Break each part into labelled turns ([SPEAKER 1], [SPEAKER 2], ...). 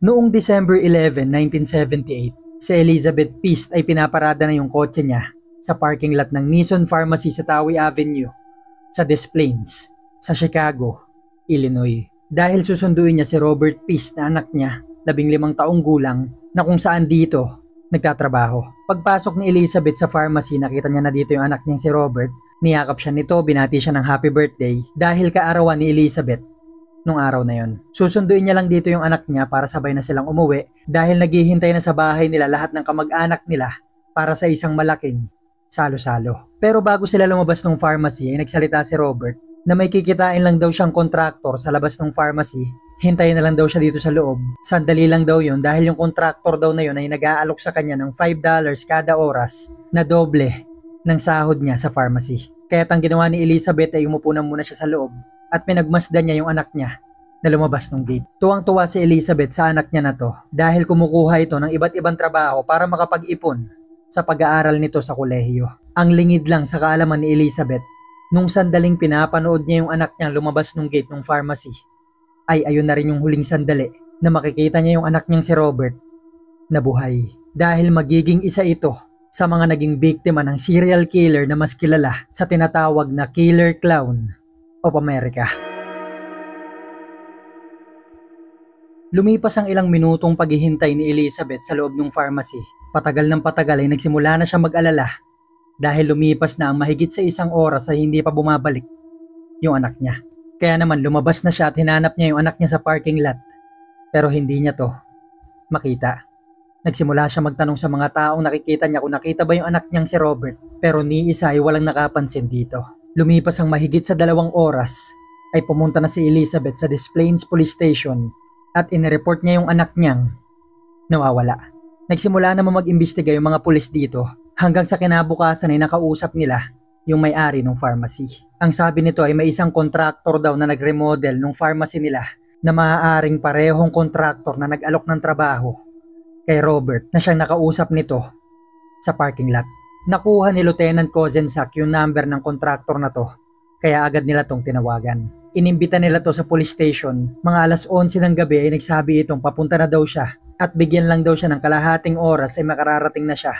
[SPEAKER 1] Noong December 11, 1978, si Elizabeth Pist ay pinaparada na yung kotse niya sa parking lot ng Nissan Pharmacy sa Tawi Avenue sa Des Plaines, sa Chicago, Illinois. Dahil susunduin niya si Robert Pist na anak niya, 15 taong gulang, na kung saan dito nagtatrabaho. Pagpasok ni Elizabeth sa pharmacy, nakita niya na dito yung anak niyang si Robert. Niyakap siya nito, binati siya ng happy birthday dahil kaarawan ni Elizabeth nung araw na yon. Susunduin niya lang dito yung anak niya para sabay na silang umuwi dahil naghihintay na sa bahay nila lahat ng kamag-anak nila para sa isang malaking salo-salo. Pero bago sila lumabas ng pharmacy ay nagsalita si Robert na may kikitain lang daw siyang kontraktor sa labas ng pharmacy. Hintayin na lang daw siya dito sa loob. Sandali lang daw yun dahil yung kontraktor daw na yun ay nag-aalok sa kanya ng $5 kada oras na doble ng sahod niya sa pharmacy. Kaya't ang ginawa ni Elizabeth ay umupo na muna siya sa loob at pinagmasdan niya yung anak niya na lumabas ng gate. Tuwang-tuwa si Elizabeth sa anak niya na to dahil kumukuha ito ng iba't ibang trabaho para makapag-ipon sa pag-aaral nito sa kolehiyo. Ang lingid lang sa kaalaman ni Elizabeth, nung sandaling pinapanood niya yung anak niya lumabas ng gate ng pharmacy, ay ayun na rin yung huling sandali na makikita niya yung anak niyang si Robert na buhay. Dahil magiging isa ito sa mga naging biktima ng serial killer na mas kilala sa tinatawag na Killer Clown of America. Lumipas ang ilang minutong paghihintay ni Elizabeth sa loob ng pharmacy. Patagal ng patagal ay nagsimula na siya mag-alala dahil lumipas na ang mahigit sa isang oras ay hindi pa bumabalik yung anak niya. Kaya naman lumabas na siya at hinanap niya yung anak niya sa parking lot. Pero hindi niya to makita. Nagsimula siya magtanong sa mga taong nakikita niya kung nakita ba yung anak niyang si Robert. Pero ni isa ay walang nakapansin dito. Lumipas ang mahigit sa 2 oras ay pumunta na si Elizabeth sa Des Plaines Police Station at inireport niya yung anak niyang nawawala. Nagsimula naman mag-imbestiga yung mga pulis dito hanggang sa kinabukasan ay nakausap nila yung may-ari ng pharmacy. Ang sabi nito ay may isang kontraktor daw na nag-remodel ng pharmacy nila na maaaring parehong kontraktor na nag-alok ng trabaho kay Robert na siyang nakausap nito sa parking lot. Nakuha ni Lieutenant Kozensak yung number ng kontraktor na to kaya agad nila tong tinawagan. Inimbita nila to sa police station. Mga alas 11 ng gabi ay nagsabi itong papunta na daw siya at bigyan lang daw siya ng kalahating oras ay makararating na siya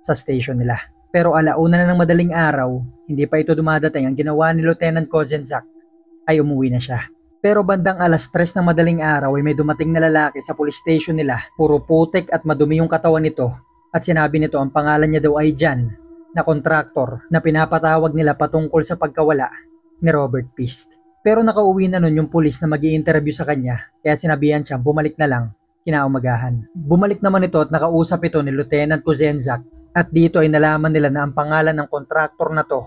[SPEAKER 1] sa station nila. Pero alauna na ng madaling araw, hindi pa ito dumadating. Ang ginawa ni Lieutenant Kozensak ay umuwi na siya. Pero bandang alas 3 ng madaling araw ay may dumating na lalaki sa police station nila. Puro putik at madumi yung katawan nito. At sinabi nito ang pangalan niya daw ay John, na kontraktor na pinapatawag nila patungkol sa pagkawala ni Robert Pist. Pero nakauwi na nun yung pulis na mag-i-interview sa kanya. Kaya sinabihan siya bumalik na lang kinaumagahan. Bumalik naman ito at nakausap ito ni Lieutenant Kozensak. At dito ay nalaman nila na ang pangalan ng kontraktor na to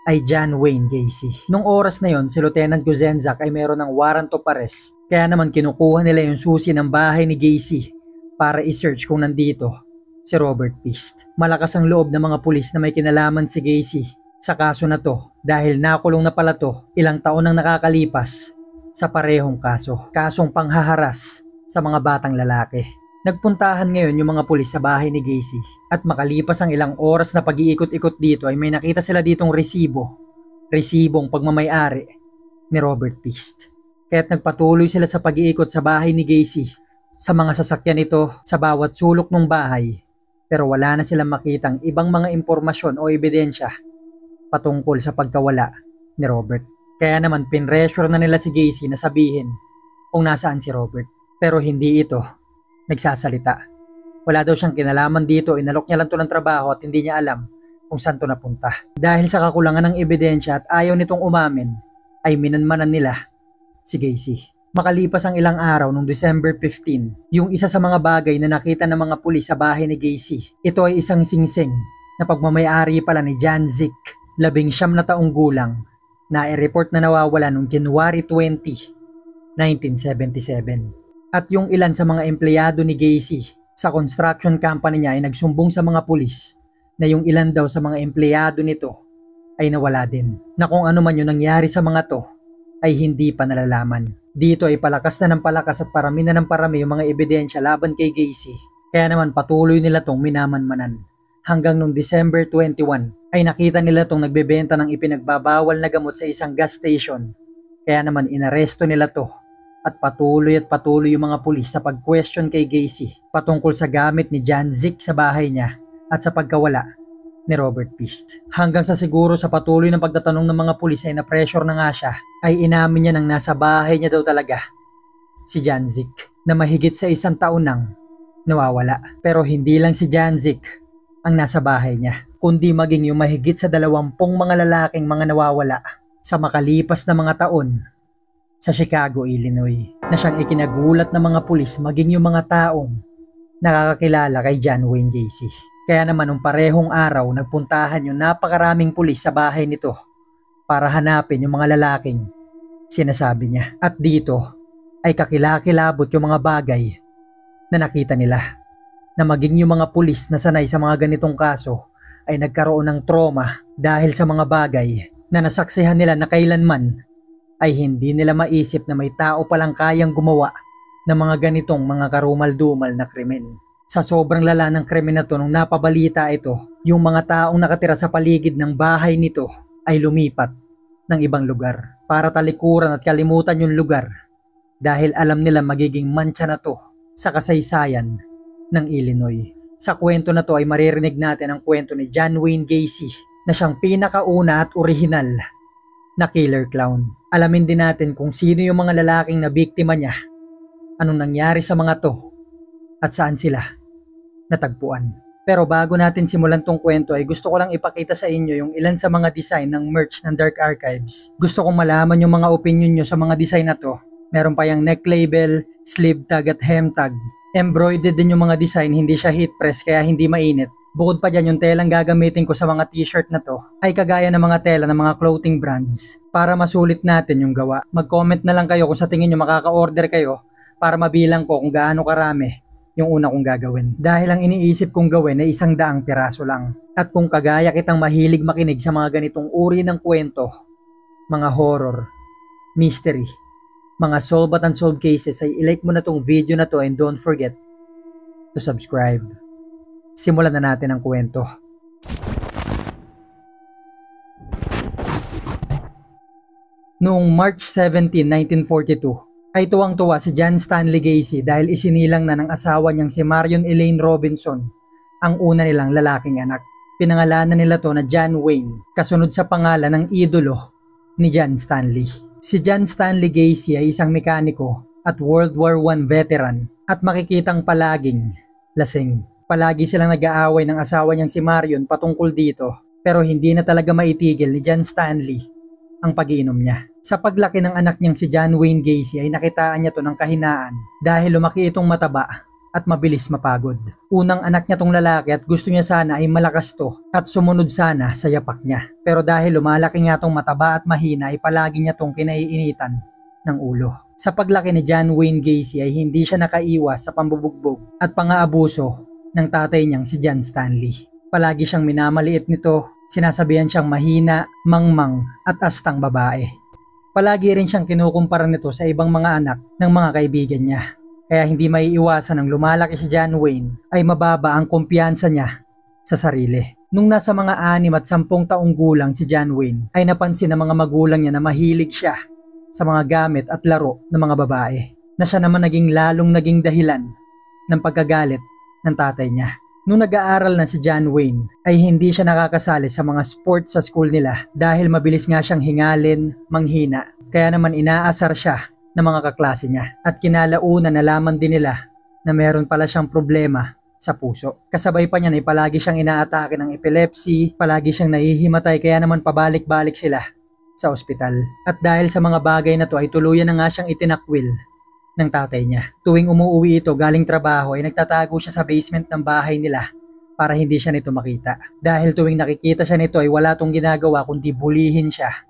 [SPEAKER 1] ay John Wayne Gacy. Nung oras na yon, si Lieutenant Kozensak ay meron ng warrant of arrest. Kaya naman kinukuha nila yung susi ng bahay ni Gacy para i-search kung nandito si Robert Pist. Malakas ang loob ng mga pulis na may kinalaman si Gacy sa kaso na to dahil nakulong na pala to ilang taon nang nakakalipas sa parehong kaso. Kasong panghaharas sa mga batang lalaki. Nagpuntahan ngayon yung mga pulis sa bahay ni Gacy at makalipas ang ilang oras na pag-iikot-ikot dito ay may nakita sila ditong resibong pagmamay-ari ni Robert Pist. Kaya't nagpatuloy sila sa pag-iikot sa bahay ni Gacy sa mga sasakyan nito sa bawat sulok ng bahay pero wala na silang makitang ibang mga impormasyon o ebidensya patungkol sa pagkawala ni Robert. Kaya naman pinressure na nila si Gacy na sabihin kung nasaan si Robert pero hindi ito nagsasalita. Wala daw siyang kinalaman dito, inalok niya lang to ng trabaho at hindi niya alam kung saan to napunta. Dahil sa kakulangan ng ebidensya at ayaw nitong umamin, ay minanmanan nila si Gacy. Makalipas ang ilang araw noong December 15, yung isa sa mga bagay na nakita ng mga pulis sa bahay ni Gacy, ito ay isang singsing na pagmamayari pala ni John Zick, 19 na taong gulang, na i-report na nawawala noong January 20, 1977. At yung ilan sa mga empleyado ni Gacy sa construction company niya ay nagsumbong sa mga pulis na yung ilan daw sa mga empleyado nito ay nawala din. Na kung ano man yung nangyari sa mga to ay hindi pa nalalaman. Dito ay palakas na ng palakas at parami na ng parami yung mga ebidensya laban kay Gacy. Kaya naman patuloy nila tong minamanmanan. Hanggang nung December 21 ay nakita nila tong nagbebenta ng ipinagbabawal na gamot sa isang gas station. Kaya naman inaresto nila to At patuloy yung mga pulis sa pag-question kay Gacy patungkol sa gamit ni John Zick sa bahay niya at sa pagkawala ni Robert Pist. Hanggang sa siguro sa patuloy ng pagtatanong ng mga pulis ay na-pressure na nga siya, ay inamin niya nang nasa bahay niya daw talaga si John Zick na mahigit sa 1 taon nang nawawala. Pero hindi lang si John Zick ang nasa bahay niya, kundi maging yung mahigit sa 20 mga lalaking mga nawawala sa makalipas na mga taon sa Chicago, Illinois, na siyang ikinagulat ng mga pulis maging yung mga taong nakakakilala kay John Wayne Gacy. Kaya naman nung parehong araw nagpuntahan yung napakaraming pulis sa bahay nito para hanapin yung mga lalaking sinasabi niya. At dito ay kakilakilabot yung mga bagay na nakita nila, na maging yung mga pulis na sanay sa mga ganitong kaso ay nagkaroon ng trauma dahil sa mga bagay na nasaksihan nila na kailanman ay hindi nila maisip na may tao palang kayang gumawa ng mga ganitong mga karumal-dumal na krimen. Sa sobrang lala ng krimen na to, nung napabalita ito, yung mga taong nakatira sa paligid ng bahay nito ay lumipat ng ibang lugar para talikuran at kalimutan yung lugar dahil alam nila magiging mantsa na to sa kasaysayan ng Illinois. Sa kwento na to ay maririnig natin ang kwento ni John Wayne Gacy na siyang pinakauna at orihinal na killer clown. Alamin din natin kung sino yung mga lalaking na biktima niya, anong nangyari sa mga to, at saan sila natagpuan. Pero bago natin simulan tong kwento ay gusto ko lang ipakita sa inyo yung ilan sa mga design ng merch ng Dark Archives. Gusto kong malaman yung mga opinion nyo sa mga design na to. Meron pa yung neck label, sleeve tag at hem tag. Embroidered din yung mga design, hindi siya heat press kaya hindi mainit. Bukod pa dyan, yung telang gagamitin ko sa mga t-shirt na to ay kagaya ng mga tela ng mga clothing brands para masulit natin yung gawa. Mag-comment na lang kayo kung sa tingin nyo makaka-order kayo para mabilang ko kung gaano karami yung una kong gagawin. Dahil ang iniisip kong gawin ay 100 piraso lang. At kung kagaya kitang mahilig makinig sa mga ganitong uri ng kwento, mga horror, mystery, mga solve at unsolved cases, ay ilike mo na tong video na to and don't forget to subscribe. Simulan na natin ang kwento. Noong March 17, 1942, ay tuwang-tuwa si John Stanley Gacy dahil isinilang na ng asawa niyang si Marion Elaine Robinson ang una nilang lalaking anak. Pinangalanan nila to na John Wayne, kasunod sa pangalan ng idolo ni John Stanley. Si John Stanley Gacy ay isang mekaniko at World War I veteran at makikitang palaging lasing. Palagi silang nag-aaway ng asawa niyang si Marion patungkol dito, pero hindi na talaga maitigil ni John Stanley ang pag-iinom niya. Sa paglaki ng anak niyang si John Wayne Gacy ay nakitaan niya to ng kahinaan dahil lumaki itong mataba at mabilis mapagod. Unang anak niya tong lalaki at gusto niya sana ay malakas to at sumunod sana sa yapak niya. Pero dahil lumalaki nga tong mataba at mahina ay palagi niya tong kinaiinitan ng ulo. Sa paglaki ni John Wayne Gacy ay hindi siya nakaiwas sa pambubugbog at pang-aabuso ng tatay niyang si John Stanley. Palagi siyang minamaliit nito, sinasabihan siyang mahina, mangmang at astang babae. Palagi rin siyang kinukumpara nito sa ibang mga anak ng mga kaibigan niya. Kaya hindi maiiwasan ng lumalaki si John Wayne ay mababa ang kumpiyansa niya sa sarili. Nung nasa mga 6 at 10 taong gulang si John Wayne ay napansin ng mga magulang niya na mahilig siya sa mga gamit at laro ng mga babae, na siya naman lalong naging dahilan ng pagkagalit ng tatay niya. Nung nag-aaral na si John Wayne ay hindi siya nakakasali sa mga sports sa school nila dahil mabilis nga siyang hingalin, manghina. Kaya naman inaasar siya ng mga kaklase niya at kinalaunan nalaman din nila na meron pala siyang problema sa puso. Kasabay pa niyan ay palagi siyang inaatake ng epilepsy, palagi siyang nahihimatay kaya naman pabalik-balik sila sa ospital. At dahil sa mga bagay na to ay tuluyan na nga siyang itinakwil ng tatay niya. Tuwing umuwi ito galing trabaho ay nagtatago siya sa basement ng bahay nila para hindi siya nito makita. Dahil tuwing nakikita siya nito ay wala tong ginagawa kundi bulihin siya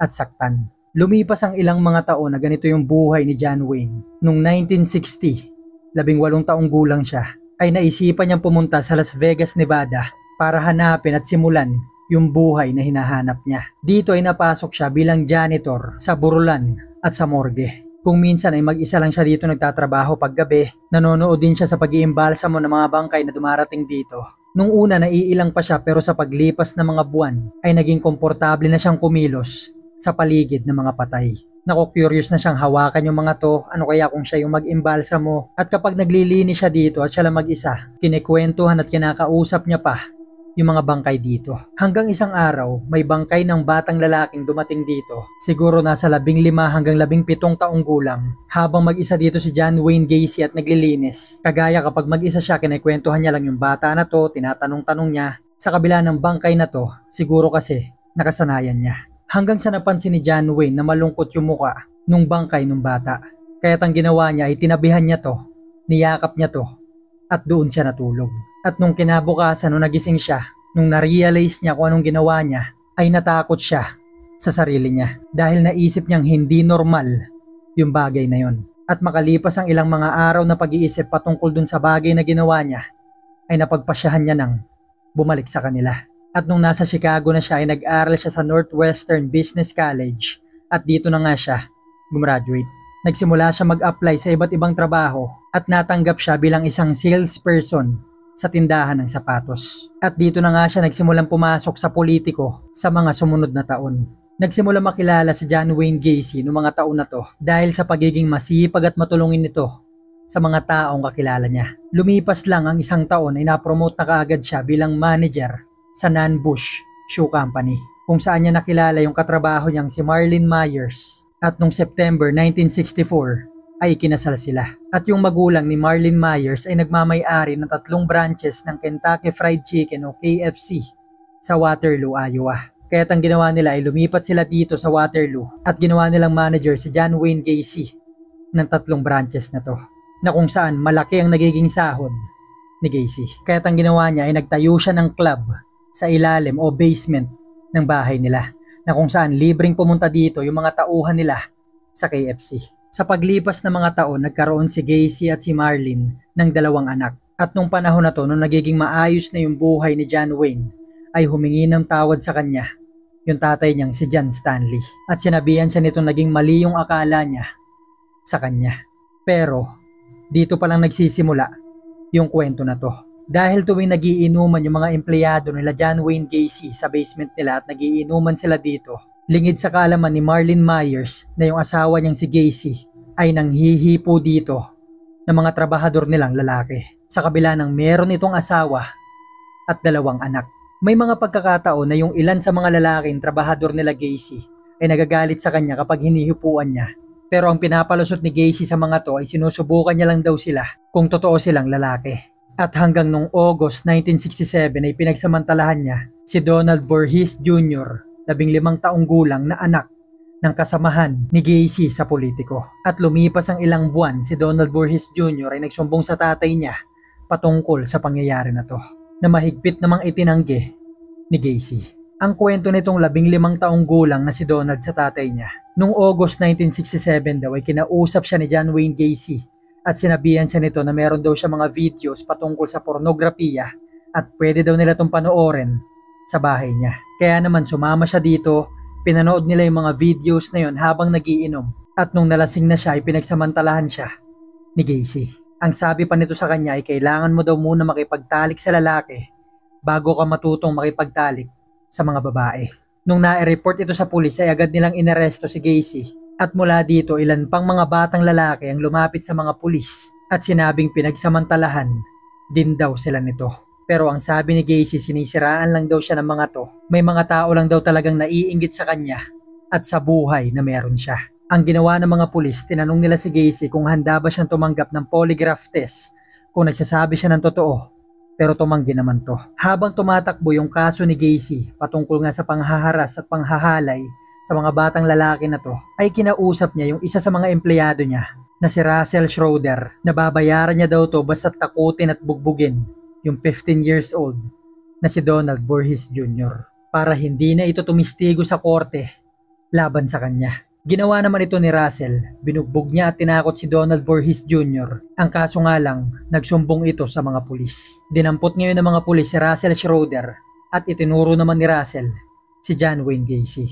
[SPEAKER 1] at saktan. Lumipas ang ilang mga taon na ganito yung buhay ni John Wayne. Noong 1960, 18 taong gulang siya, ay naisipan niyang pumunta sa Las Vegas, Nevada para hanapin at simulan yung buhay na hinahanap niya. Dito ay napasok siya bilang janitor sa burulan at sa morgue. Kung minsan ay mag-isa lang siya dito nagtatrabaho paggabi, nanonood din siya sa pag-iimbalsamo ng mga bangkay na dumarating dito. Nung una naiilang pa siya pero sa paglipas ng mga buwan ay naging komportable na siyang kumilos sa paligid ng mga patay. Naku-curious na siyang hawakan yung mga to, ano kaya kung siya yung mag-imbalsa mo. At kapag naglilinis siya dito at siya lang mag-isa, kinikwentuhan at kinakausap niya pa yung mga bangkay dito. Hanggang isang araw, may bangkay ng batang lalaking dumating dito. Siguro nasa 15 hanggang 17 taong gulang. Habang mag-isa dito si John Wayne Gacy at naglilinis. Kagaya kapag mag-isa siya, kinikwentuhan niya lang yung bata na to, tinatanong-tanong niya. Sa kabila ng bangkay na to, siguro kasi nakasanayan niya. Hanggang sa napansin ni John Wayne na malungkot yung muka nung bangkay nung bata. Kaya't ang ginawa niya ay tinabihan niya to, niyakap niya to, at doon siya natulog. At nung kinabukasan, nung nagising siya, nung na-realize niya kung anong ginawa niya, ay natakot siya sa sarili niya. Dahil naisip niyang hindi normal yung bagay na yon. At makalipas ang ilang mga araw na pag-iisip patungkol dun sa bagay na ginawa niya, ay napagpasyahan niya nang bumalik sa kanila. At nung nasa Chicago na siya ay nag-aral siya sa Northwestern Business College at dito na nga siya gumraduate. Nagsimula siya mag-apply sa iba't ibang trabaho at natanggap siya bilang isang salesperson sa tindahan ng sapatos. At dito na nga siya nagsimulang pumasok sa politiko sa mga sumunod na taon. Nagsimula makilala si John Wayne Gacy noong mga taon na to dahil sa pagiging masipag at matulungin nito sa mga taong kakilala niya. Lumipas lang ang isang taon ay napromote na kaagad siya bilang manager sa Nan Bush Shoe Company kung saan niya nakilala yung katrabaho niyang si Marlene Myers at noong September 1964 ay ikinasal sila. At yung magulang ni Marlene Myers ay nagmamay-ari ng 3 branches ng Kentucky Fried Chicken o KFC sa Waterloo, Iowa. Kaya't ang ginawa nila ay lumipat sila dito sa Waterloo at ginawa nilang manager si John Wayne Gacy ng 3 branches na to na kung saan malaki ang nagiging sahod ni Gacy. Kaya't ang ginawa niya ay nagtayo siya ng club sa ilalim o basement ng bahay nila na kung saan libreng pumunta dito yung mga tauhan nila sa KFC. Sa paglipas ng mga taon, nagkaroon si Gacy at si Marlene ng 2 anak. At nung panahon na to, nung nagiging maayos na yung buhay ni John Wayne, ay humingi ng tawad sa kanya yung tatay niyang si John Stanley. At sinabihan siya nitong naging mali yung akala niya sa kanya. Pero dito pa lang nagsisimula yung kwento na to. Dahil tuwing nagiinuman yung mga empleyado nila John Wayne Gacy sa basement nila at nagiinuman sila dito, lingid sa kaalaman ni Marlene Myers na yung asawa niyang si Gacy ay nanghihipo dito ng mga trabahador nilang lalaki. Sa kabila ng meron itong asawa at 2 anak. May mga pagkakataon na yung ilan sa mga lalaking trabahador nila Gacy ay nagagalit sa kanya kapag hinihipuan niya. Pero ang pinapalusot ni Gacy sa mga to ay sinusubukan niya lang daw sila kung totoo silang lalaki. At hanggang noong August 1967 ay pinagsamantalahan niya si Donald Voorhees Jr., 15 taong gulang na anak ng kasamahan ni Gacy sa politiko. At lumipas ang ilang buwan, si Donald Voorhees Jr. ay nagsumbong sa tatay niya patungkol sa pangyayari na to, na mahigpit namang itinanggi ni Gacy. Ang kwento nitong 15 taong gulang na si Donald sa tatay niya. Noong August 1967 daw ay kinausap siya ni John Wayne Gacy at sinabihan siya nito na meron daw siya mga videos patungkol sa pornografiya at pwede daw nila itong panoorin sa bahay niya. Kaya naman sumama siya dito, pinanood nila yung mga videos na yon habang nagiinom at nung nalasing na siya ay pinagsamantalahan siya ni Gacy. Ang sabi pa nito sa kanya ay kailangan mo daw muna makipagtalik sa lalaki bago ka matutong makipagtalik sa mga babae. Nung na-report ito sa pulis ay agad nilang inaresto si Gacy at mula dito ilan pang mga batang lalaki ang lumapit sa mga pulis at sinabing pinagsamantalahan din daw sila nito. Pero ang sabi ni Gacy, sinisiraan lang daw siya ng mga to. May mga tao lang daw talagang naiinggit sa kanya at sa buhay na meron siya. Ang ginawa ng mga pulis, tinanong nila si Gacy kung handa ba siyang tumanggap ng polygraph test kung nagsasabi siya ng totoo. Pero tumanggi naman to. Habang tumatakbo yung kaso ni Gacy patungkol nga sa panghaharas at panghahalay sa mga batang lalaki na to, ay kinausap niya yung isa sa mga empleyado niya na si Russell Schroeder na babayaran niya daw to basta takutin at bugbugin yung 15 years old na si Donald Voorhees Jr. para hindi na ito tumistigo sa korte laban sa kanya. Ginawa naman ito ni Russell, binugbog niya at tinakot si Donald Voorhees Jr. Ang kaso nga lang, nagsumbong ito sa mga pulis. Dinampot ngayon ng mga pulis si Russell Schroeder at itinuro naman ni Russell si John Wayne Gacy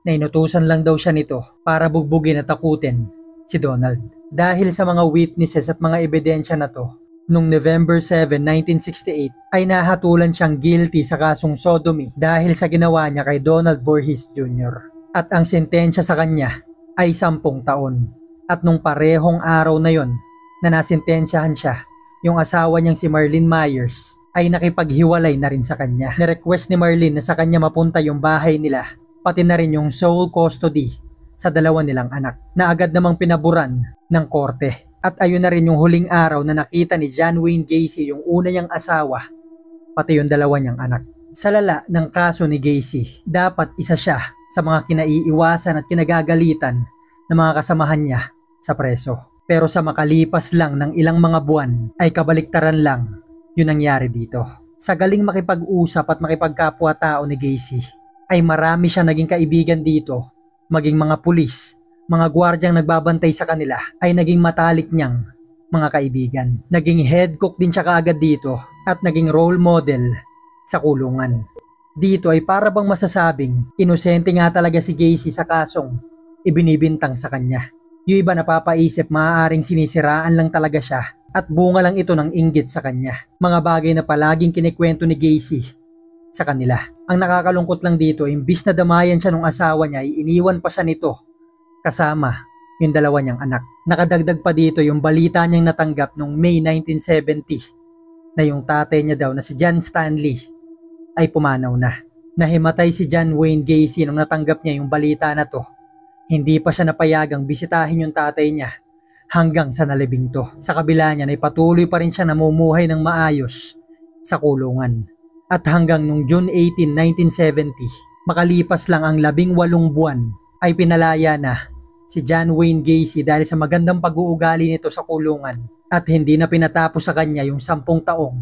[SPEAKER 1] na inutusan lang daw siya nito para bugbugin at takutin si Donald. Dahil sa mga witnesses at mga ebidensya na to, noong November 7, 1968 ay nahatulan siyang guilty sa kasong sodomy dahil sa ginawa niya kay Donald Voorhees Jr. At ang sentensya sa kanya ay 10 taon. At nung parehong araw na yon na nasintensyahan siya, yung asawa niyang si Marlene Myers ay nakipaghiwalay na rin sa kanya. Nirequest ni Marlene na sa kanya mapunta yung bahay nila, pati na rin yung sole custody sa dalawa nilang anak na agad namang pinaburan ng korte. At ayun na rin yung huling araw na nakita ni John Wayne Gacy yung una niyang asawa, pati yung dalawa niyang anak. Sa lala ng kaso ni Gacy, dapat isa siya sa mga kinaiiwasan at kinagagalitan ng mga kasamahan niya sa preso. Pero sa makalipas lang ng ilang mga buwan ay kabaliktaran lang yun nangyari dito. Sa galing makipag-usap at makipagkapwa-tao ni Gacy ay marami siyang naging kaibigan dito, maging mga pulis, mga gwardyang nagbabantay sa kanila ay naging matalik niyang mga kaibigan. Naging head cook din siya kaagad dito at naging role model sa kulungan. Dito ay para bang masasabing inosente nga talaga si Gacy sa kasong ibinibintang sa kanya. Yung iba napapaisip maaaring sinisiraan lang talaga siya at bunga lang ito ng inggit sa kanya. Mga bagay na palaging kinikwento ni Gacy sa kanila. Ang nakakalungkot lang dito, imbis na damayan siya ng asawa niya, ay iniwan pa siya nito kasama yung dalawa niyang anak. Nakadagdag pa dito yung balita niyang natanggap noong May 1970 na yung tatay niya daw na si John Stanley ay pumanaw na. Nahimatay si John Wayne Gacy nung natanggap niya yung balita na to. Hindi pa siya napayagang bisitahin yung tatay niya hanggang sa nalibing to. Sa kabila niya ay patuloy pa rin siya namumuhay ng maayos sa kulungan. At hanggang nung June 18, 1970, makalipas lang ang 18 buwan, ay pinalaya na si John Wayne Gacy dahil sa magandang pag-uugali nito sa kulungan at hindi na pinatapos sa kanya yung 10 taong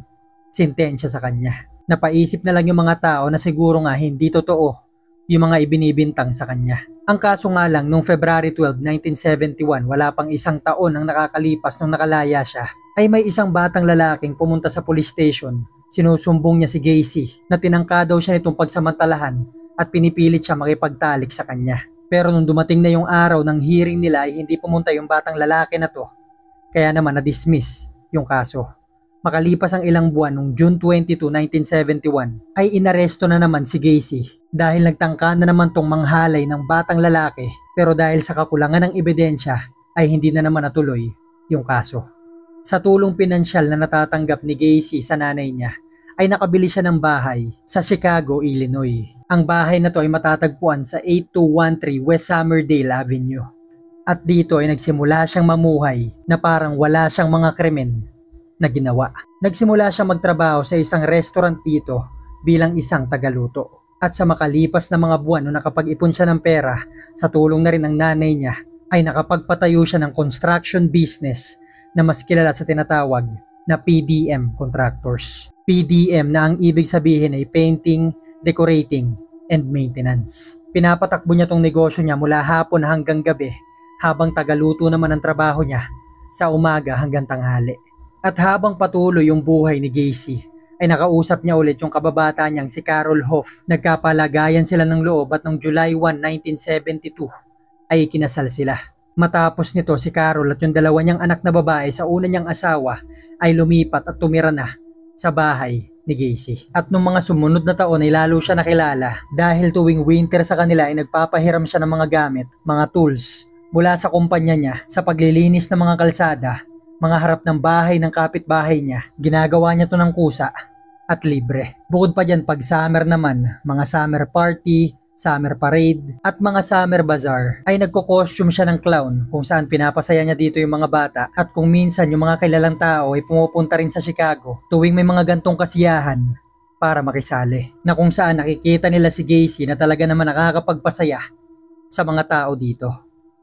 [SPEAKER 1] sentensya sa kanya. Napaisip na lang yung mga tao na siguro nga hindi totoo yung mga ibinibintang sa kanya. Ang kaso nga lang, noong February 12, 1971, wala pang 1 taon ang nakakalipas nung nakalaya siya, ay may isang batang lalaking pumunta sa police station. Sinusumbong niya si Gacy na tinangka daw siya nitong pagsamantalahan at pinipilit siya makipagtalik sa kanya. Pero nung dumating na yung araw ng hearing nila ay hindi pumunta yung batang lalaki na to, kaya naman na-dismiss yung kaso. Makalipas ang ilang buwan, noong June 22, 1971, ay inaresto na naman si Gacy dahil nagtangka na naman tong manghalay ng batang lalaki, pero dahil sa kakulangan ng ebidensya ay hindi na naman natuloy yung kaso. Sa tulong pinansyal na natatanggap ni Gacy sa nanay niya, ay nakabili siya ng bahay sa Chicago, Illinois. Ang bahay na to ay matatagpuan sa 8213 West Summerdale Avenue. At dito ay nagsimula siyang mamuhay na parang wala siyang mga krimen na ginawa. Nagsimula siyang magtrabaho sa isang restaurant dito bilang isang tagaluto. At sa makalipas na mga buwan nung nakapag-ipon siya ng pera, sa tulong na rin ng nanay niya, ay nakapagpatayo siya ng construction business na mas kilala sa tinatawag na PDM contractors. PDM na ang ibig sabihin ay painting, decorating, and maintenance. Pinapatakbo niya tong negosyo niya mula hapon hanggang gabi, habang tagaluto naman ang trabaho niya sa umaga hanggang tanghali. At habang patuloy yung buhay ni Gacy, ay nakausap niya ulit yung kababata niyang si Carol Hoff. Nagkapalagayan sila ng loob at noong July 1, 1972 ay ikinasal sila. Matapos nito, si Carol at yung dalawa niyang anak na babae sa una niyang asawa ay lumipat at tumira na sa bahay ni Gacy. At nung mga sumunod na taon ay lalo siya nakilala dahil tuwing winter sa kanila ay nagpapahiram siya ng mga gamit, mga tools mula sa kumpanya niya sa paglilinis ng mga kalsada, mga harap ng bahay ng kapitbahay niya. Ginagawa niya to ng kusa at libre. Bukod pa dyan, pag summer naman, mga summer party, summer parade, at mga summer bazaar, ay nagko-costume siya ng clown kung saan pinapasaya niya dito yung mga bata. At kung minsan yung mga kilalang tao ay pumupunta rin sa Chicago tuwing may mga gantong kasiyahan para makisali. Na kung saan nakikita nila si Gacy na talaga naman nakakapagpasaya sa mga tao dito.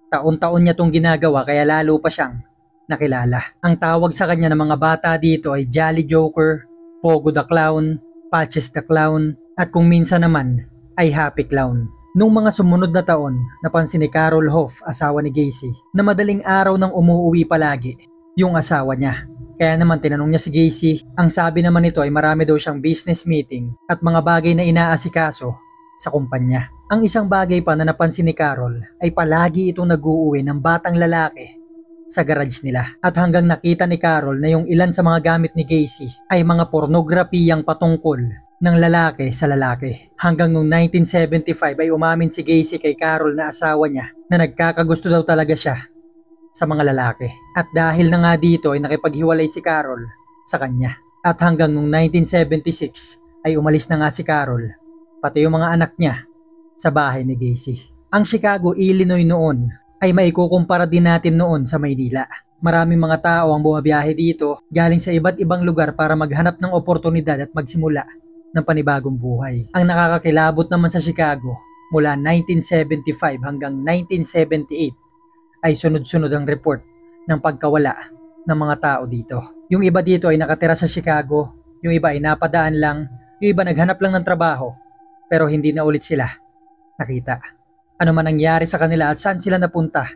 [SPEAKER 1] Taon-taon niya tong ginagawa kaya lalo pa siyang nakilala. Ang tawag sa kanya ng mga bata dito ay Jolly Joker, Pogo the Clown, Patches the Clown, at kung minsan naman ay Happy Clown. Nung mga sumunod na taon, napansin ni Carol Hoff, asawa ni Gacy, na madaling araw nang umuuwi palagi yung asawa niya. Kaya naman tinanong niya si Gacy, ang sabi naman nito ay marami daw siyang business meeting at mga bagay na inaasikaso sa kumpanya. Ang isang bagay pa na napansin ni Carol ay palagi itong nag-uuwi ng batang lalaki sa garage nila. At hanggang nakita ni Carol na yung ilan sa mga gamit ni Gacy ay mga pornografiyang patungkol ng lalaki sa lalaki. Hanggang noong 1975 ay umamin si Gacy kay Carol na asawa niya na nagkakagusto daw talaga siya sa mga lalaki. At dahil na nga dito ay nakipaghiwalay si Carol sa kanya. At hanggang noong 1976 ay umalis na nga si Carol, pati yung mga anak niya, sa bahay ni Gacy. Ang Chicago, Illinois noon ay maikukumpara din natin noon sa Maynila. Maraming mga tao ang bumabiyahe dito galing sa iba't ibang lugar para maghanap ng oportunidad at magsimula ng panibagong buhay. Ang nakakakilabot naman sa Chicago mula 1975 hanggang 1978 ay sunod-sunod ang report ng pagkawala ng mga tao dito. Yung iba dito ay nakatira sa Chicago, yung iba ay napadaan lang, yung iba naghanap lang ng trabaho pero hindi na ulit sila nakita. Ano man nangyari sa kanila at saan sila napunta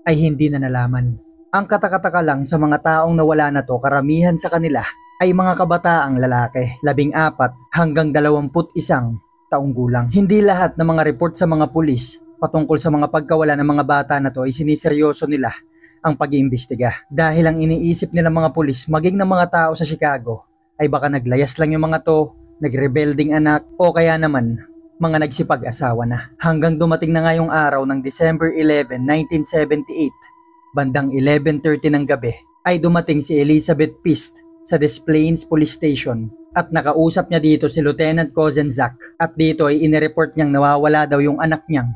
[SPEAKER 1] ay hindi na nalaman. Ang katakataka lang sa mga taong nawala na to, karamihan sa kanila ay mga kabataang lalaki, 14 hanggang 21 taong gulang. Hindi lahat ng mga report sa mga pulis patungkol sa mga pagkawala ng mga bata na to ay siniseryoso nila ang pag-iimbestiga. Dahil ang iniisip nila mga pulis, maging ng mga tao sa Chicago, ay baka naglayas lang yung mga to, nagrebelding anak, o kaya naman mga nagsipag-asawa na. Hanggang dumating na nga yung araw ng December 11, 1978, bandang 11:30 ng gabi, ay dumating si Elizabeth Pist sa Des Plaines Police Station at nakausap niya dito si Lieutenant Kozenzak at dito ay inireport niyang nawawala daw yung anak niyang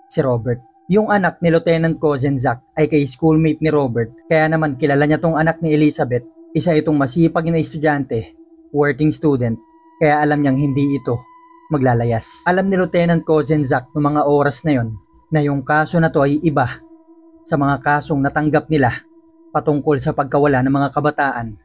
[SPEAKER 1] si Robert. Yung anak ni Lieutenant Kozenzak ay kay schoolmate ni Robert, kaya naman kilala niya tong anak ni Elizabeth. Isa itong masipag na estudyante, working student, kaya alam niyang hindi ito maglalayas. Alam ni Lieutenant Kozenzak noong mga oras na yon na yung kaso na to ay iba sa mga kasong natanggap nila patungkol sa pagkawala ng mga kabataan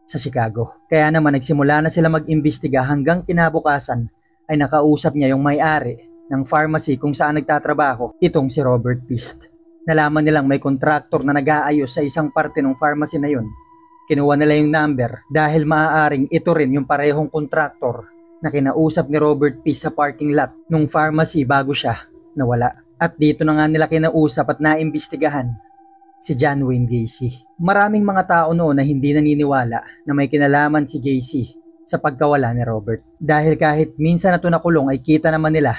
[SPEAKER 1] sa Chicago. Kaya naman nagsimula na sila mag-imbestiga hanggang kinabukasan ay nakausap niya yung may-ari ng pharmacy kung saan nagtatrabaho itong si Robert Pist. Nalaman nilang may kontraktor na nag-aayos sa isang parte ng pharmacy na yun. Kinuha nila yung number dahil maaaring ito rin yung parehong kontraktor na kinausap ni Robert Pist sa parking lot nung pharmacy bago siya nawala. At dito na nga nila kinausap at naimbestigahan si John Wayne Gacy. Maraming mga tao noon na hindi naniniwala na may kinalaman si Gacy sa pagkawala ni Robert. Dahil kahit minsan na ito nakulong ay kita naman nila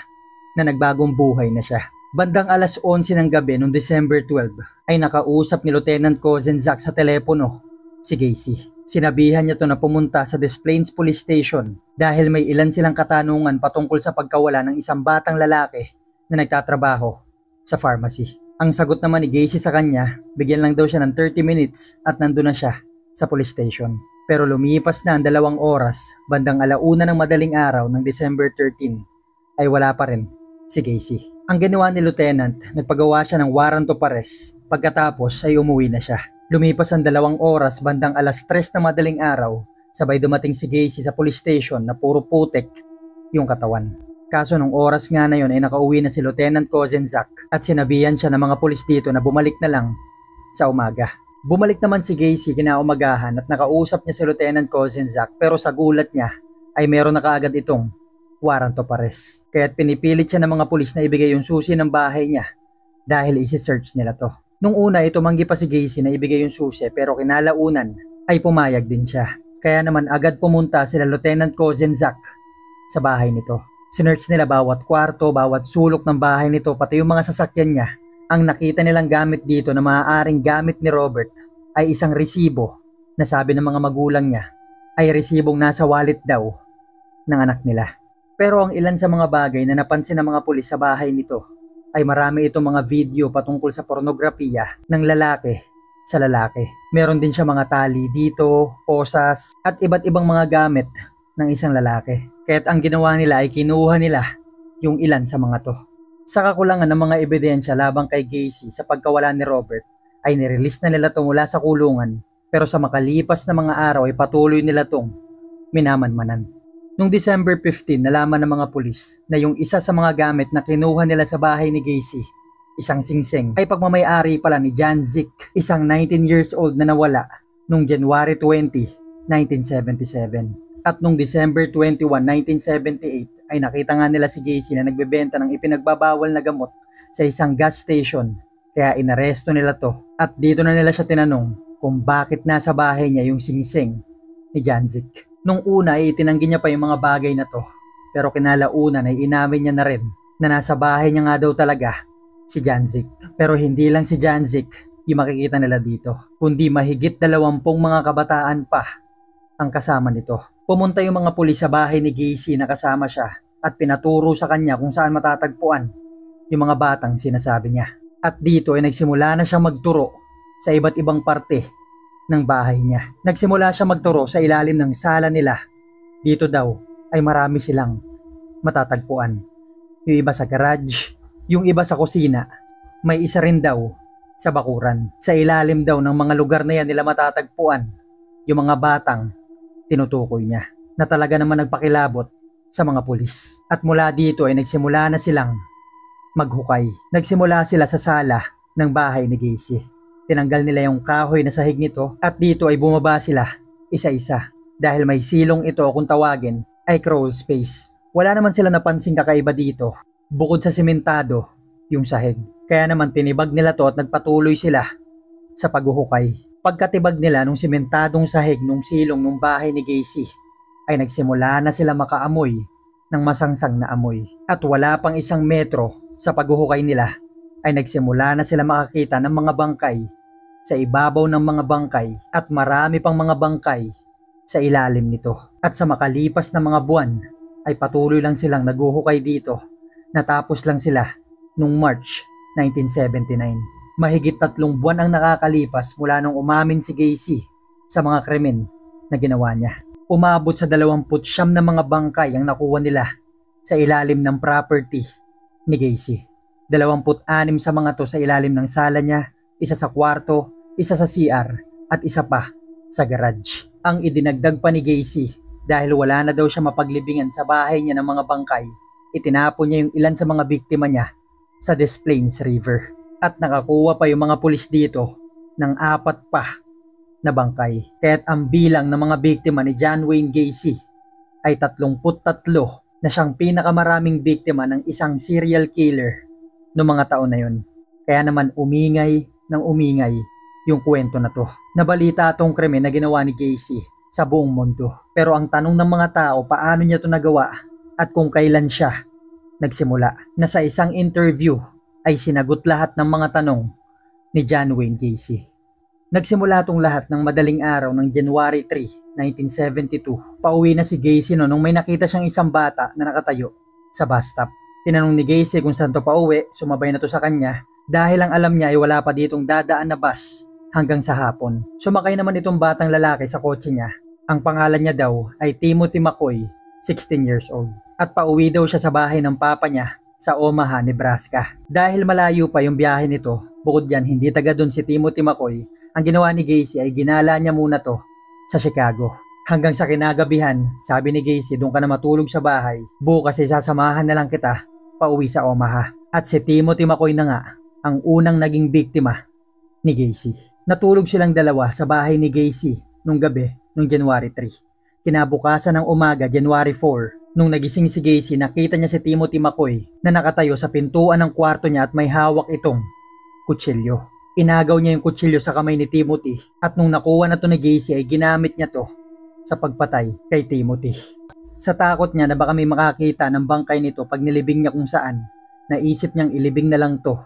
[SPEAKER 1] na nagbagong buhay na siya. Bandang alas 11 ng gabi noong December 12 ay nakausap ni Lieutenant Kozenzak sa telepono si Gacy. Sinabihan niya to na pumunta sa Des Plaines Police Station dahil may ilan silang katanungan patungkol sa pagkawala ng isang batang lalaki na nagtatrabaho sa pharmacy. Ang sagot naman ni Gacy sa kanya, bigyan lang daw siya ng 30 minutes at nandun na siya sa police station. Pero lumipas na ang 2 oras, bandang 1:00 ng madaling araw ng December 13, ay wala pa rin si Gacy. Ang ginawa ni Lieutenant, nagpagawa siya ng warrant of arrest. Pagkatapos ay umuwi na siya. Lumipas ang 2 oras, bandang 3:00 ng madaling araw, sabay dumating si Gacy sa police station na puro putik yung katawan. Kaso nung oras nga na yun ay nakauwi na si Lieutenant Kozenzak at sinabihan siya ng mga pulis dito na bumalik na lang sa umaga. Bumalik naman si Gacy kinaumagahan at nakausap niya si Lieutenant Kozenzak pero sa gulat niya ay meron na kaagad itong warrant of arrest. Kaya't pinipilit siya ng mga pulis na ibigay yung susi ng bahay niya dahil isi-search nila to. Nung una ay tumanggi pa si Gacy na ibigay yung susi pero kinalaunan ay pumayag din siya. Kaya naman agad pumunta sila Lieutenant Kozenzak sa bahay nito. Sinearch nila bawat kwarto, bawat sulok ng bahay nito, pati yung mga sasakyan niya. Ang nakita nilang gamit dito na maaaring gamit ni Robert ay isang resibo na sabi ng mga magulang niya ay resibong nasa wallet daw ng anak nila. Pero ang ilan sa mga bagay na napansin ng mga pulis sa bahay nito ay marami itong mga video patungkol sa pornografiya ng lalaki sa lalaki. Meron din siya mga tali dito, posas at iba't ibang mga gamit ng isang lalaki. Kaya't ang ginawa nila ay kinuha nila yung ilan sa mga to. Sa kakulangan ng mga ebidensya labang kay Gacy sa pagkawala ni Robert ay nirelease na nila to mula sa kulungan pero sa makalipas na mga araw ay patuloy nila tong minamanmanan. Noong December 15 nalaman ng mga pulis na yung isa sa mga gamit na kinuha nila sa bahay ni Gacy, isang singsing, ay pagmamayari pala ni John Zick, isang 19 years old na nawala noong January 20, 1977. At noong December 21, 1978 ay nakita nga nila si Gacy na nagbebenta ng ipinagbabawal na gamot sa isang gas station. Kaya inaresto nila to at dito na nila siya tinanong kung bakit nasa bahay niya yung singsing ni John Zick. Nung una ay itinanggi niya pa yung mga bagay na to, pero kinalaunan ay inamin niya na rin na nasa bahay niya nga daw talaga si Janzik. Pero hindi lang si Janzik yung makikita nila dito, kundi mahigit 20 mga kabataan pa ang kasama nito. Pumunta yung mga pulis sa bahay ni Gacy na kasama siya at pinaturo sa kanya kung saan matatagpuan yung mga batang sinasabi niya. At dito ay nagsimula na siyang magturo sa iba't ibang parte ng bahay niya. Nagsimula siya magturo sa ilalim ng sala nila. Dito daw ay marami silang matatagpuan. Yung iba sa garage, yung iba sa kusina, may isa rin daw sa bakuran. Sa ilalim daw ng mga lugar na yan nila matatagpuan yung mga batang tinutukoy niya, na talaga naman nagpakilabot sa mga pulis. At mula dito ay nagsimula na silang maghukay. Nagsimula sila sa sala ng bahay ni Gacy. Tinanggal nila yung kahoy na sahig nito at dito ay bumaba sila isa-isa. Dahil may silong ito kung tawagin ay crawl space. Wala naman sila napansing kakaiba dito bukod sa simentado yung sahig. Kaya naman tinibag nila to at nagpatuloy sila sa paghuhukay. Pagkatibag nila nung simentadong sahig nung silong nung bahay ni Gacy ay nagsimula na sila makaamoy ng masangsang na amoy. At wala pang 1 metro sa paghuhukay nila ay nagsimula na sila makakita ng mga bangkay sa ibabaw ng mga bangkay at marami pang mga bangkay sa ilalim nito. At sa makalipas na mga buwan ay patuloy lang silang naghuhukay dito. Natapos lang sila nung March 1979. Mahigit 3 buwan ang nakakalipas mula nung umamin si Gacy sa mga krimen na ginawa niya. Umabot sa 29 na mga bangkay ang nakuha nila sa ilalim ng property ni Gacy. 26 sa mga to sa ilalim ng sala niya, isa sa kwarto, isa sa CR at isa pa sa garage. Ang idinagdag pa ni Gacy dahil wala na daw siya mapaglibingan sa bahay niya ng mga bangkay, itinapon niya yung ilan sa mga biktima niya sa Des Plaines River. At nakakuha pa yung mga pulis dito ng 4 pa na bangkay. Kaya't ang bilang ng mga biktima ni John Wayne Gacy ay 33 na siyang pinakamaraming biktima ng isang serial killer noong mga taon na yun. Kaya naman umingay ng umingay yung kwento na to. Nabalita itong krimen na ginawa ni Gacy sa buong mundo. Pero ang tanong ng mga tao, paano niya to nagawa at kung kailan siya nagsimula, na sa isang interview ay sinagot lahat ng mga tanong ni John Wayne Gacy. Nagsimula itong lahat ng madaling araw ng January 3, 1972. Pauwi na si Gacy nung may nakita siyang isang bata na nakatayo sa bus stop. Tinanong ni Gacy kung saan to pauwi, sumabay na to sa kanya dahil ang alam niya ay wala pa ditong dadaan na bus hanggang sa hapon. Sumakay naman itong batang lalaki sa kotse niya. Ang pangalan niya daw ay Timothy McCoy, 16 years old. At pauwi daw siya sa bahay ng papa niya sa Omaha, Nebraska. Dahil malayo pa yung biyahe nito, bukod yan hindi taga dun si Timothy McCoy, ang ginawa ni Gacy ay ginala niya muna to sa Chicago. Hanggang sa kinagabihan, sabi ni Gacy, doon ka na matulog sa bahay. Bukas ay sasamahan na lang kita pauwi sa Omaha. At si Timothy McCoy na nga ang unang naging biktima ni Gacy. Natulog silang dalawa sa bahay ni Gacy nung gabi nung January 3. Kinabukasan ng umaga, January 4, nung nagising si Gacy, nakita niya si Timothy McCoy na nakatayo sa pintuan ng kwarto niya at may hawak itong kutsilyo. Inagaw niya yung kutsilyo sa kamay ni Timothy at nung nakuha na to ni Gacy ay ginamit niya to sa pagpatay kay Timothy. Sa takot niya na baka may makakita ng bangkay nito pag nilibing niya kung saan, naisip niyang ilibing na lang to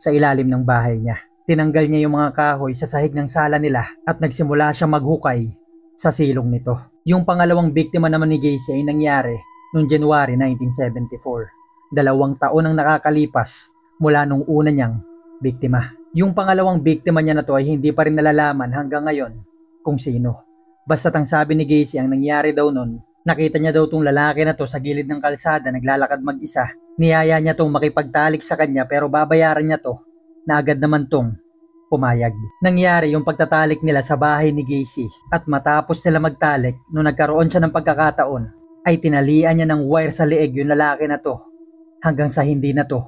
[SPEAKER 1] sa ilalim ng bahay niya. Tinanggal niya yung mga kahoy sa sahig ng sala nila at nagsimula siyang maghukay sa silong nito. Yung pangalawang biktima naman ni Gacy ay nangyari noong January 1974. 2 taon ang nakakalipas mula nung una niyang biktima. Yung pangalawang biktima niya na to ay hindi pa rin nalalaman hanggang ngayon kung sino. Basta't ang sabi ni Gacy, ang nangyari daw nun, nakita niya daw tong lalaki na to sa gilid ng kalsada naglalakad mag-isa. Niyaya niya tong makipagtalik sa kanya pero babayaran niya to, na agad naman tong pumayag. Nangyari yung pagtatalik nila sa bahay ni Gacy at matapos nila magtalik, nung nagkaroon siya ng pagkakataon, ay tinalian niya ng wire sa leeg yung lalaki na to hanggang sa hindi na to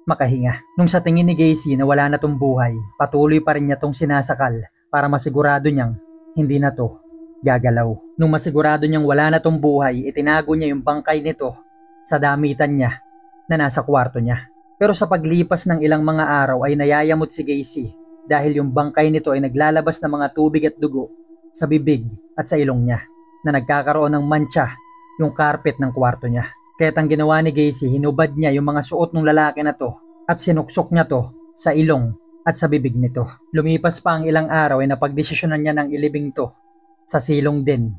[SPEAKER 1] makahinga. Nung sa tingin ni Gacy na wala na tong buhay, patuloy pa rin niya tong sinasakal para masigurado niyang hindi na to gagalaw. Nung masigurado niyang wala na tong buhay, itinago niya yung bangkay nito sa damitan niya na nasa kwarto niya. Pero sa paglipas ng ilang mga araw ay nayayamot si Gacy dahil yung bangkay nito ay naglalabas ng mga tubig at dugo sa bibig at sa ilong niya. na nagkakaroon ng mantsa yung carpet ng kwarto niya. Kaya't ang ginawa ni Gacy, hinubad niya yung mga suot ng lalaki na to at sinuksok niya to sa ilong at sa bibig nito. Lumipas pa ang ilang araw ay napagdesisyonan niya ng ilibing to sa silong din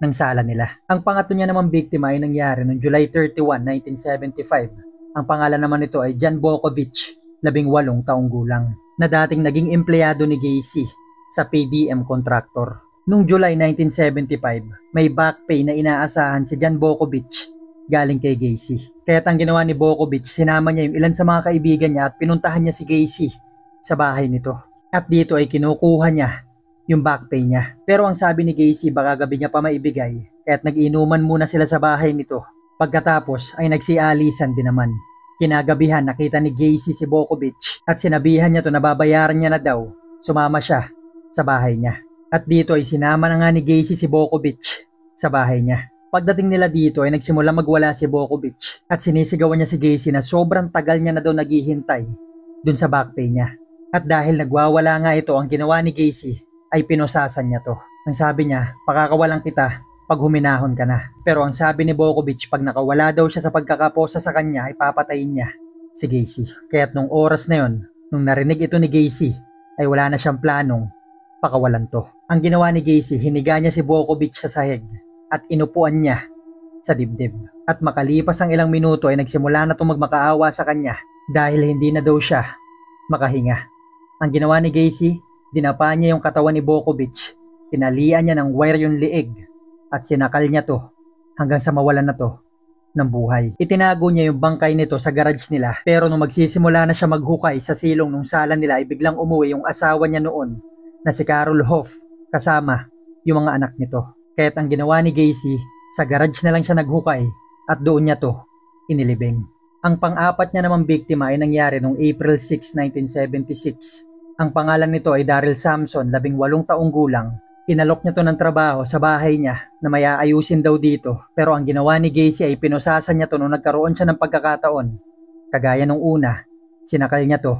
[SPEAKER 1] ng sala nila. Ang pangatlo niya naman biktima ay nangyari noong July 31, 1975. Ang pangalan naman nito ay Jan Bokovic, 18 taong gulang, na dating naging empleyado ni Gacy sa PDM contractor. Noong July 1975, may back pay na inaasahan si Jan Bokovic galing kay Gacy. Kaya't ang ginawa ni Bokovic, sinama niya yung ilan sa mga kaibigan niya at pinuntahan niya si Gacy sa bahay nito. At dito ay kinukuha niya yung back pay niya. Pero ang sabi ni Gacy, baka gabi niya pa maibigay, kaya't nag-inuman muna sila sa bahay nito. Pagkatapos ay nagsialisan din naman. Kinagabihan nakita ni Gacy si Bokovic at sinabihan niya to na babayaran niya na daw. Sumama siya sa bahay niya. At dito ay sinama na nga ni Gacy si Bokovic sa bahay niya. Pagdating nila dito ay nagsimula magwala si Bokovic at sinisigawan niya si Gacy na sobrang tagal niya na daw naghihintay dun sa back pay niya. At dahil nagwawala nga ito, ang ginawa ni Gacy ay pinusasan niya to. Ang sabi niya, pakakawalan kita pag huminahon ka na. Pero ang sabi ni Bokovic, pag nakawala daw siya sa pagkakaposa sa kanya ay papatayin niya si Gacy. Kaya't nung oras na yon, nung narinig ito ni Gacy, ay wala na siyang planong pakawalan to. Ang ginawa ni Gacy, hiniga niya si Bokovic sa sahig at inupuan niya sa dibdib. At makalipas ang ilang minuto ay nagsimula na itong magmakaawa sa kanya dahil hindi na daw siya makahinga. Ang ginawa ni Gacy, dinapa niya yung katawan ni Bokovic, tinalian niya ng wire yung liig at sinakal niya to hanggang sa mawalan na to ng buhay. Itinago niya yung bangkay nito sa garage nila, pero nung magsisimula na siya maghukay sa silong ng sala nila ay biglang umuwi yung asawa niya noon na si Carol Hoff kasama yung mga anak nito. Kaya't ang ginawa ni Gacy, sa garage na lang siya naghukay at doon niya to inilibing. Ang pang-apat niya namang biktima ay nangyari noong April 6, 1976. Ang pangalan nito ay Daryl Samson, 18 taong gulang. Inalok niya to ng trabaho sa bahay niya na may aayusin daw dito. Pero ang ginawa ni Gacy ay pinusasan niya to nung nagkaroon siya ng pagkakataon. Kagaya nung una, sinakal niya to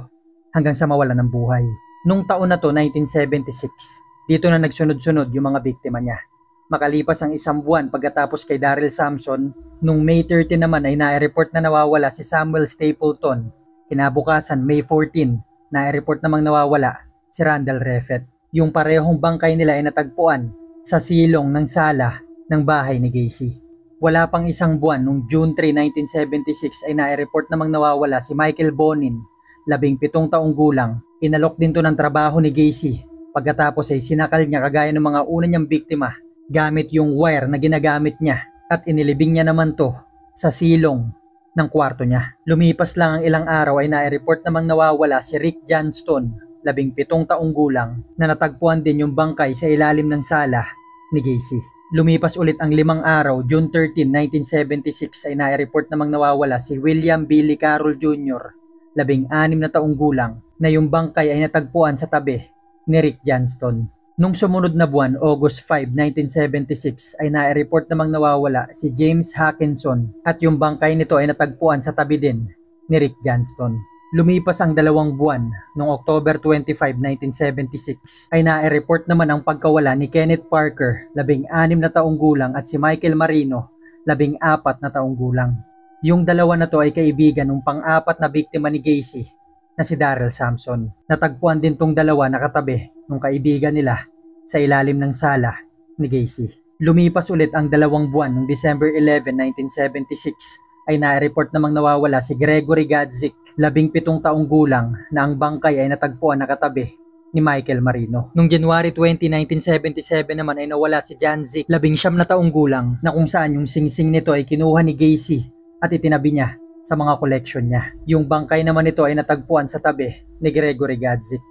[SPEAKER 1] hanggang sa mawalan ng buhay. Nung taon na to, 1976, dito na nagsunod-sunod yung mga biktima niya. Makalipas ang isang buwan pagkatapos kay Daryl Samson, nung May 30 naman ay na-report na nawawala si Samuel Stapleton. Kinabukasan, May 14, na-report namang nawawala si Randall Refet. Yung parehong bangkay nila ay natagpuan sa silong ng sala ng bahay ni Gacy. Wala pang isang buwan, nung June 3, 1976 ay na-report namang nawawala si Michael Bonin, 17 taong gulang. Inalok din to ng trabaho ni Gacy. Pagkatapos ay sinakal niya kagaya ng mga una niyang biktima gamit yung wire na ginagamit niya at inilibing niya naman to sa silong ng kwarto niya. Lumipas lang ang ilang araw ay na-report namang nawawala si Rick Johnston, 17 taong gulang, na natagpuan din yung bangkay sa ilalim ng sala ni Gacy. Lumipas ulit ang 5 araw, June 13, 1976 ay na-report namang nawawala si William Billy Carroll Jr., 16 na taong gulang, na yung bangkay ay natagpuan sa tabi ni Rick Johnston. Nung sumunod na buwan, August 5, 1976 ay na-report namang nawawala si James Hackinson at yung bangkay nito ay natagpuan sa tabi din ni Rick Johnston. Lumipas ang 2 buwan, noong October 25, 1976 ay na-report naman ang pagkawala ni Kenneth Parker, 16 na taong gulang, at si Michael Marino, 14 na taong gulang. Yung dalawa na to ay kaibigan ng pang-apat na biktima ni Gacy na si Daryl Samson. Natagpuan din tong dalawa nakatabi ng kaibigan nila sa ilalim ng sala ni Gacy. Lumipas ulit ang 2 buwan, noong December 11, 1976 ay na-report namang nawawala si Gregory Gadzik, 17 taong gulang, na ang bangkay ay natagpuan nakatabi ni Michael Marino. Noong January 20, 1977 naman ay nawala si Janzik, 19 na taong gulang, na kung saan yung singsing nito ay kinuha ni Gacy at itinabi niya sa mga koleksyon niya. Yung bangkay naman nito ay natagpuan sa tabi ni Gregory Gadzik.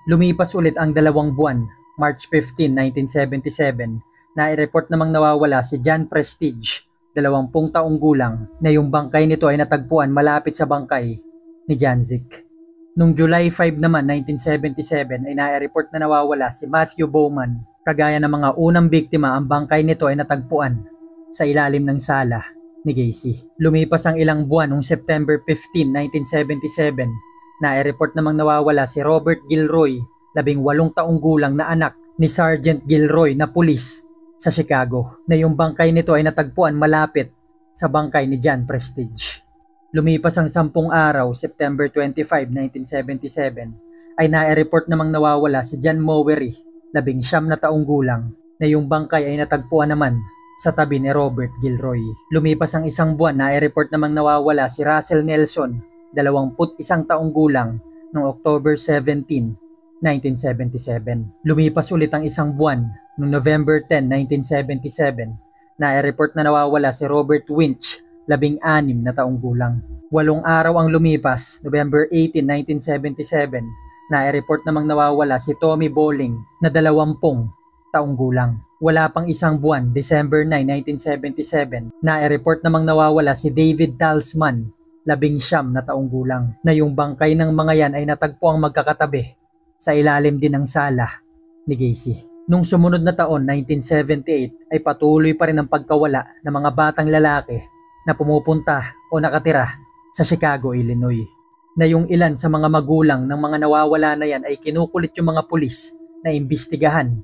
[SPEAKER 1] Lumipas ulit ang 2 buwan, March 15, 1977, na-report namang nawawala si John Prestige, 20 taong gulang, na yung bangkay nito ay natagpuan malapit sa bangkay ni Janzik. Noong July 5 naman, 1977 ay na-report na nawawala si Matthew Bowman. Kagaya ng mga unang biktima, ang bangkay nito ay natagpuan sa ilalim ng sala ni Gacy. Lumipas ang ilang buwan, noong September 15, 1977, na-report namang nawawala si Robert Gilroy, 18 taong gulang, na anak ni Sergeant Gilroy na pulis sa Chicago na yung bangkay nito ay natagpuan malapit sa bangkay ni John Prestige. Lumipas ang 10 araw, September 25, 1977, ay na-report namang nawawala si John Mowery, 19 na taong gulang, na yung bangkay ay natagpuan naman sa tabi ni Robert Gilroy. Lumipas ang 1 buwan, na-report namang nawawala si Russell Nelson, 21 taong gulang, noong October 17, 1977. Lumipas ulit ang 1 buwan, noong November 10, 1977, na-report na nawawala si Robert Winch, 16 na taong gulang. 8 araw ang lumipas, November 18, 1977, na-report namang nawawala si Tommy Bowling na 20 taong gulang. Wala pang 1 buwan, December 9, 1977, na-report namang nawawala si David Talsman, 19 na taong gulang, na yung bangkay ng mga yan ay natagpuang magkakatabi sa ilalim din ng sala ni Gacy. Nung sumunod na taon, 1978, ay patuloy pa rin ang pagkawala ng mga batang lalaki na pumupunta o nakatira sa Chicago, Illinois. Na yung ilan sa mga magulang ng mga nawawala na yan ay kinukulit yung mga pulis na imbestigahan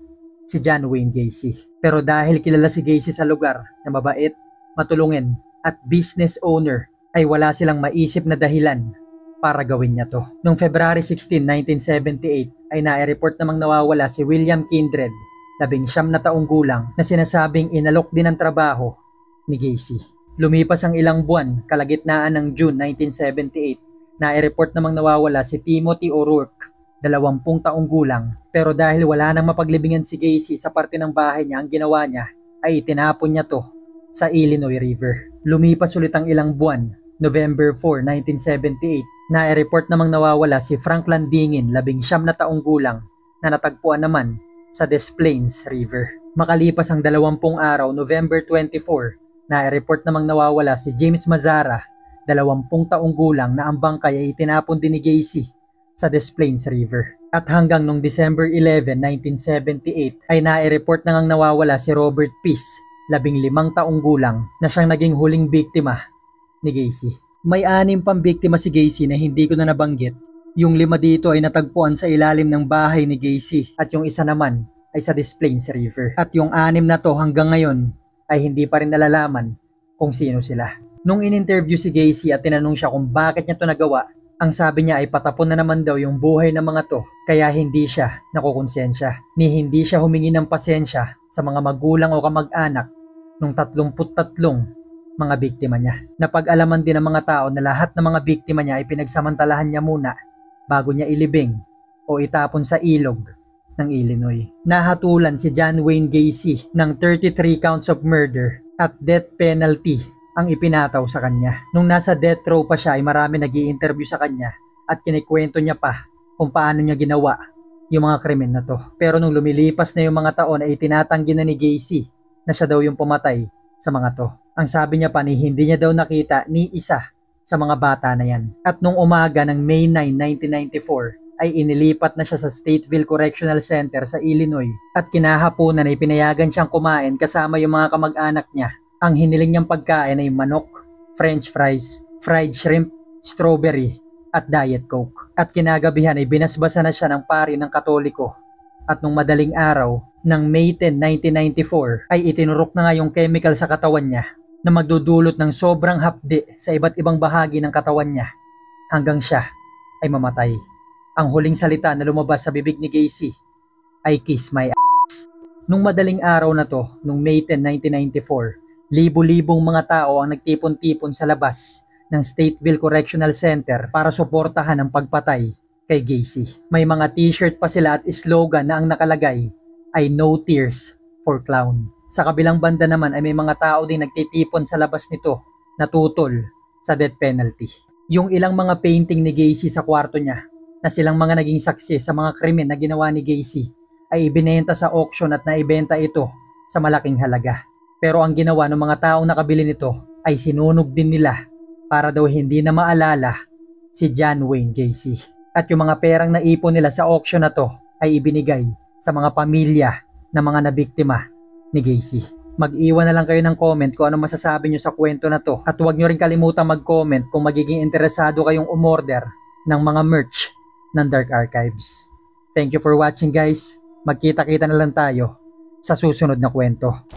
[SPEAKER 1] si John Wayne Gacy. Pero dahil kilala si Gacy sa lugar na mabait, matulungin at business owner, ay wala silang maisip na dahilan para gawin niya to. Noong February 16, 1978, ay na-report namang nawawala si William Kindred, 19 na taong gulang, na sinasabing inalok din ang trabaho ni Gacy. Lumipas ang ilang buwan, kalagitnaan ng June 1978, na-report namang nawawala si Timothy O'Rourke, 20 taong gulang, pero dahil wala nang mapaglibingan si Gacy sa parte ng bahay niya, ang ginawa niya ay itinapon niya to sa Illinois River. Lumipas ulit ang ilang buwan, November 4, 1978, na-report namang nawawala si Frank Landingin, 19 na taong gulang, na natagpuan naman sa Des Plaines River. Makalipas ang 20 araw, November 24, na-report namang nawawala si James Mazzara, 20 taong gulang, na ang bangkay ay itinapon din ni Gacy sa Des Plaines River. At hanggang noong December 11, 1978, ay na-report nang nawawala si Robert Peace, 15 taong gulang, na siyang naging huling biktima ni Gacy. May 6 pang biktima si Gacy na hindi ko na nabanggit. Yung 5 dito ay natagpuan sa ilalim ng bahay ni Gacy at yung isa naman ay sa Des Plaines River. At yung 6 na to hanggang ngayon ay hindi pa rin nalalaman kung sino sila. Nung in-interview si Gacy at tinanong siya kung bakit niya to nagawa, ang sabi niya ay patapon na naman daw yung buhay ng mga to, kaya hindi siya nakukonsensya. Ni hindi siya humingi ng pasensya sa mga magulang o kamag-anak nung 33 mga biktima niya. Napag-alaman din ng mga tao na lahat ng mga biktima niya ay pinagsamantalahan niya muna bago niya ilibing o itapon sa ilog ng Illinois. Nahatulan si John Wayne Gacy ng 33 counts of murder at death penalty ang ipinataw sa kanya. Nung nasa death row pa siya ay marami nag-i-interview sa kanya at kinikwento niya pa kung paano niya ginawa yung mga krimen na to. Pero nung lumilipas na yung mga taon ay tinatanggi na ni Gacy na siya daw yung pumatay sa mga to. Ang sabi niya pa ni hindi niya daw nakita ni isa sa mga bata na yan. At nung umaga ng May 9, 1994 ay inilipat na siya sa Stateville Correctional Center sa Illinois at kinahaponan ay pinayagan siyang kumain kasama yung mga kamag-anak niya. Ang hiniling niyang pagkain ay manok, french fries, fried shrimp, strawberry at diet coke. At kinagabihan ay binasbasa na siya ng pari ng Katoliko. At nung madaling araw ng May 10, 1994 ay itinurok na nga yung chemical sa katawan niya na magdudulot ng sobrang hapdi sa iba't ibang bahagi ng katawan niya hanggang siya ay mamatay. Ang huling salita na lumabas sa bibig ni Gacy ay "kiss my ass." Nung madaling araw na to, nung May 10, 1994, libo-libong mga tao ang nagtipon-tipon sa labas ng Stateville Correctional Center para suportahan ang pagpatay kay Gacy. May mga t-shirt pa sila at slogan na ang nakalagay ay "No Tears for Clown." Sa kabilang banda naman ay may mga tao din nagtitipon sa labas nito na tutol sa death penalty. Yung ilang mga painting ni Gacy sa kwarto niya na silang mga naging saksi sa mga krimen na ginawa ni Gacy ay ibinenta sa auction at naibenta ito sa malaking halaga. Pero ang ginawa ng mga taong nakabili nito ay sinunog din nila para daw hindi na maalala si John Wayne Gacy. At yung mga perang naipon nila sa auction na to ay ibinigay sa mga pamilya ng mga nabiktima ni Gacy. Mag-iwan na lang kayo ng comment kung ano masasabi nyo sa kwento na to. At huwag nyo rin kalimutan mag-comment kung magiging interesado kayong umorder ng mga merch ng Dark Archives. Thank you for watching guys. Magkita-kita na lang tayo sa susunod na kwento.